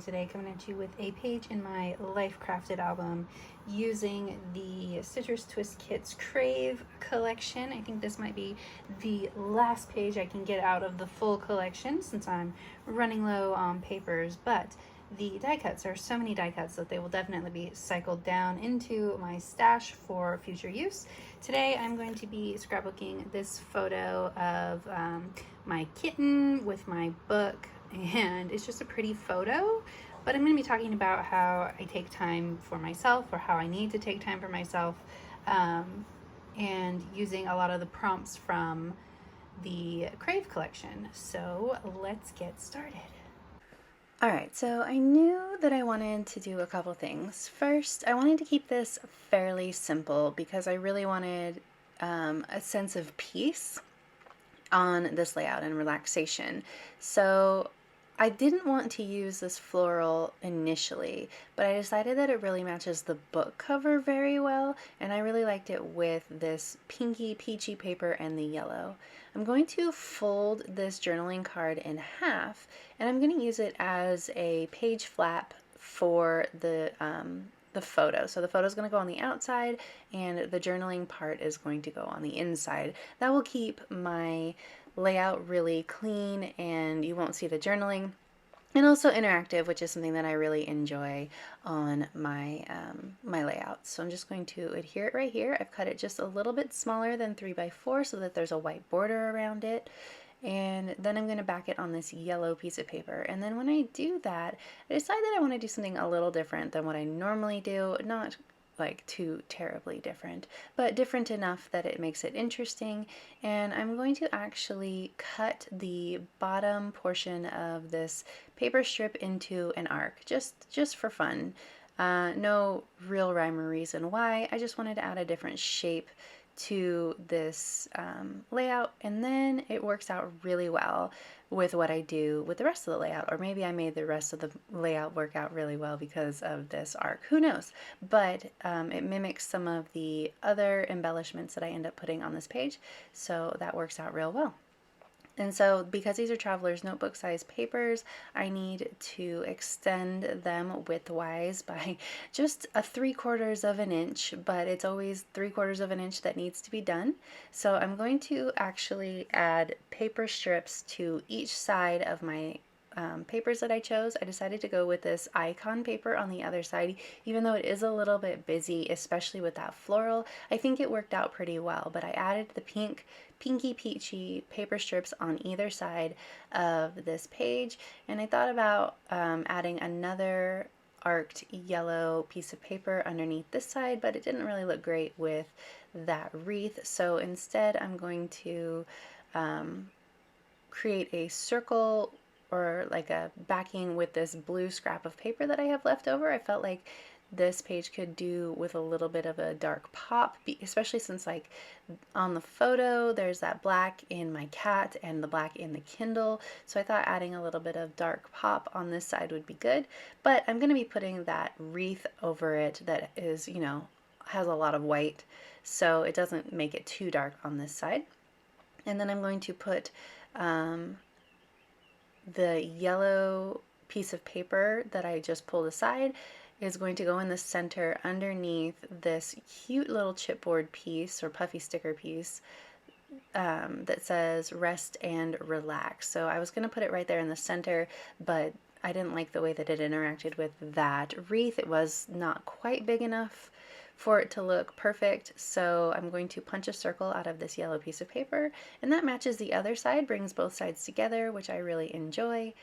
today, coming at you with a page in my Life Crafted album using the Citrus Twist Kits Crave collection. I think this might be the last page I can get out of the full collection since I'm running low on papers, but the die cuts are so many die cuts that they will definitely be cycled down into my stash for future use. Today I'm going to be scrapbooking this photo of my kitten with my book, and it's just a pretty photo, but I'm going to be talking about how I take time for myself, or how I need to take time for myself, and using a lot of the prompts from the Crave collection. So let's get started. Alright, so I knew that I wanted to do a couple things. First, I wanted to keep this fairly simple because I really wanted a sense of peace on this layout and relaxation. So I didn't want to use this floral initially, but I decided that it really matches the book cover very well, and I really liked it with this pinky peachy paper and the yellow. I'm going to fold this journaling card in half, and I'm going to use it as a page flap for the photo. So the photo is going to go on the outside and the journaling part is going to go on the inside. That will keep my layout really clean and you won't see the journaling, and also interactive, which is something that I really enjoy on my my layout. So I'm just going to adhere it right here. I've cut it just a little bit smaller than 3x4 so that there's a white border around it. And then I'm going to back it on this yellow piece of paper. And then when I do that, I decide that I want to do something a little different than what I normally do. Not like too terribly different, but different enough that it makes it interesting. And I'm going to actually cut the bottom portion of this paper strip into an arc, just for fun. No real rhyme or reason why. I just wanted to add a different shape to this layout, and then it works out really well with what I do with the rest of the layout. Or maybe I made the rest of the layout work out really well because of this arc, who knows. But it mimics some of the other embellishments that I end up putting on this page, so that works out real well. And so because these are Traveler's Notebook size papers, I need to extend them widthwise by just a 3/4 of an inch, but it's always 3/4 of an inch that needs to be done. So I'm going to actually add paper strips to each side of my papers that I chose. I decided to go with this icon paper on the other side, even though it is a little bit busy, especially with that floral. I think it worked out pretty well, but I added the pinky peachy paper strips on either side of this page, and I thought about adding another arced yellow piece of paper underneath this side, but it didn't really look great with that wreath. So instead I'm going to create a circle or like a backing with this blue scrap of paper that I have left over. I felt like this page could do with a little bit of a dark pop, especially since like on the photo there's that black in my cat and the black in the Kindle, so I thought adding a little bit of dark pop on this side would be good. But I'm going to be putting that wreath over it that is, you know, has a lot of white, so it doesn't make it too dark on this side. And then I'm going to put the yellow piece of paper that I just pulled aside is going to go in the center underneath this cute little chipboard piece or puffy sticker piece that says rest and relax. So I was going to put it right there in the center, but I didn't like the way that it interacted with that wreath. It was not quite big enough for it to look perfect, so I'm going to punch a circle out of this yellow piece of paper, and that matches the other side, brings both sides together, which I really enjoy.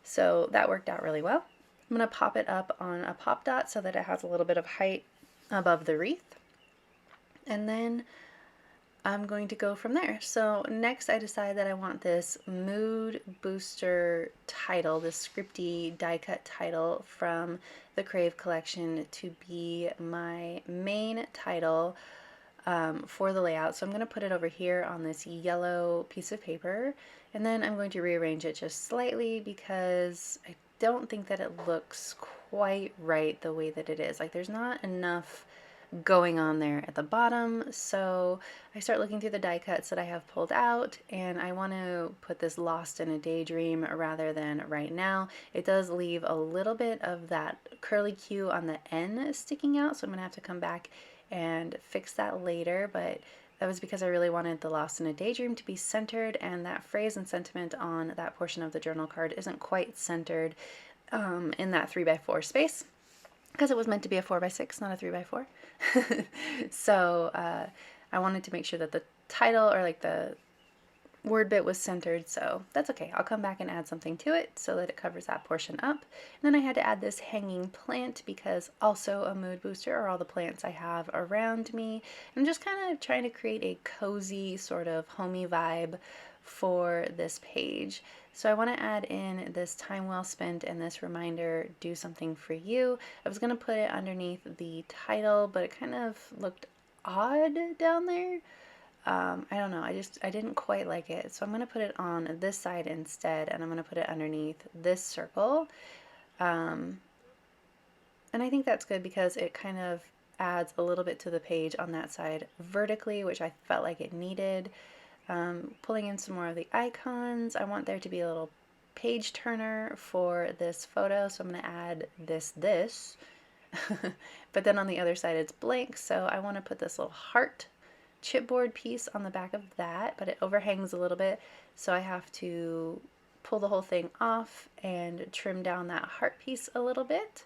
So that worked out really well. I'm going to pop it up on a pop dot so that it has a little bit of height above the wreath, and then I'm going to go from there. So next I decided that I want this mood booster title, this scripty die cut title from the Crave collection, to be my main title for the layout. So I'm going to put it over here on this yellow piece of paper, and then I'm going to rearrange it just slightly because I don't think that it looks quite right the way that it is. Like there's not enough going on there at the bottom. So I start looking through the die cuts that I have pulled out, and I want to put this Lost in a Daydream rather than Right Now. It does leave a little bit of that curly Q on the N sticking out, so I'm gonna have to come back and fix that later, but that was because I really wanted the Lost in a Daydream to be centered, and that phrase and sentiment on that portion of the journal card isn't quite centered in that 3x4 space, because it was meant to be a 4x6, not a 3x4. So I wanted to make sure that the title, or like the word bit, was centered, so that's okay. I'll come back and add something to it so that it covers that portion up. And then I had to add this hanging plant because also a mood booster are all the plants I have around me. I'm just kind of trying to create a cozy sort of homey vibe for this page. So I want to add in this time well spent and this reminder, do something for you. I was going to put it underneath the title, but it kind of looked odd down there. I don't know, I didn't quite like it. So I'm going to put it on this side instead, and I'm going to put it underneath this circle. And I think that's good because it kind of adds a little bit to the page on that side vertically, which I felt like it needed. Pulling in some more of the icons. I want there to be a little page turner for this photo, so I'm going to add this. But then on the other side it's blank, so I want to put this little heart chipboard piece on the back of that, but it overhangs a little bit, so I have to pull the whole thing off and trim down that heart piece a little bit.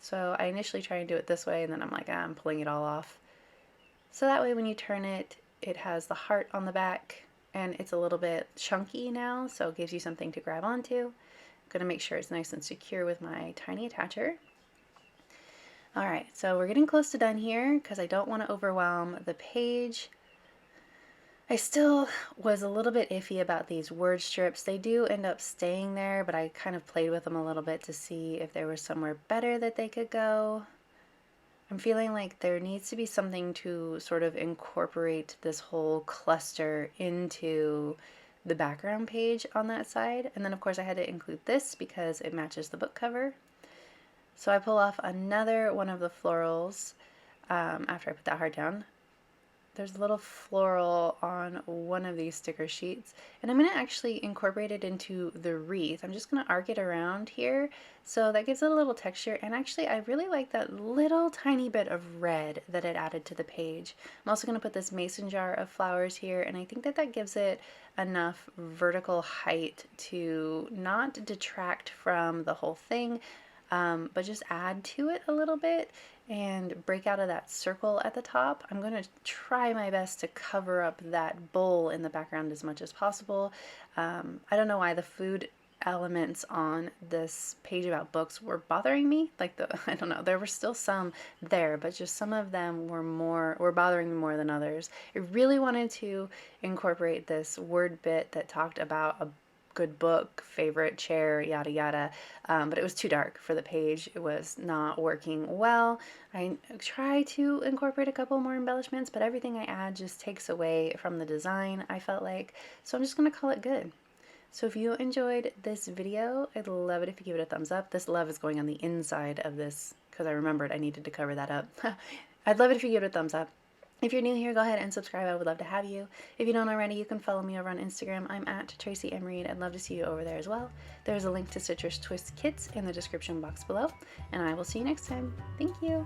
So I initially try and do it this way, and then I'm like, I'm pulling it all off. So that way when you turn it, it has the heart on the back, and it's a little bit chunky now, so it gives you something to grab onto. I'm going to make sure it's nice and secure with my tiny attacher. Alright, so we're getting close to done here because I don't want to overwhelm the page. I still was a little bit iffy about these word strips. They do end up staying there, but I kind of played with them a little bit to see if there was somewhere better that they could go. I'm feeling like there needs to be something to sort of incorporate this whole cluster into the background page on that side. And then of course I had to include this because it matches the book cover. So I pull off another one of the florals after I put that heart down. There's a little floral on one of these sticker sheets, and I'm going to actually incorporate it into the wreath. I'm just going to arc it around here, so that gives it a little texture, and actually I really like that little tiny bit of red that it added to the page. I'm also going to put this mason jar of flowers here, and I think that that gives it enough vertical height to not detract from the whole thing, but just add to it a little bit and break out of that circle at the top. I'm going to try my best to cover up that bowl in the background as much as possible. I don't know why the food elements on this page about books were bothering me. Like I don't know, there were still some there, but just some of them were bothering me more than others. I really wanted to incorporate this word bit that talked about a good book, favorite chair, yada yada, but it was too dark for the page. It was not working well. I try to incorporate a couple more embellishments, but everything I add just takes away from the design, I felt like, so I'm just going to call it good. So if you enjoyed this video, I'd love it if you give it a thumbs up. This love is going on the inside of this because I remembered I needed to cover that up. I'd love it if you give it a thumbs up. If you're new here, go ahead and subscribe. I would love to have you. If you don't already, you can follow me over on Instagram. I'm at Tracy M. Reed. I'd love to see you over there as well. There's a link to Citrus Twist kits in the description box below, and I will see you next time. Thank you.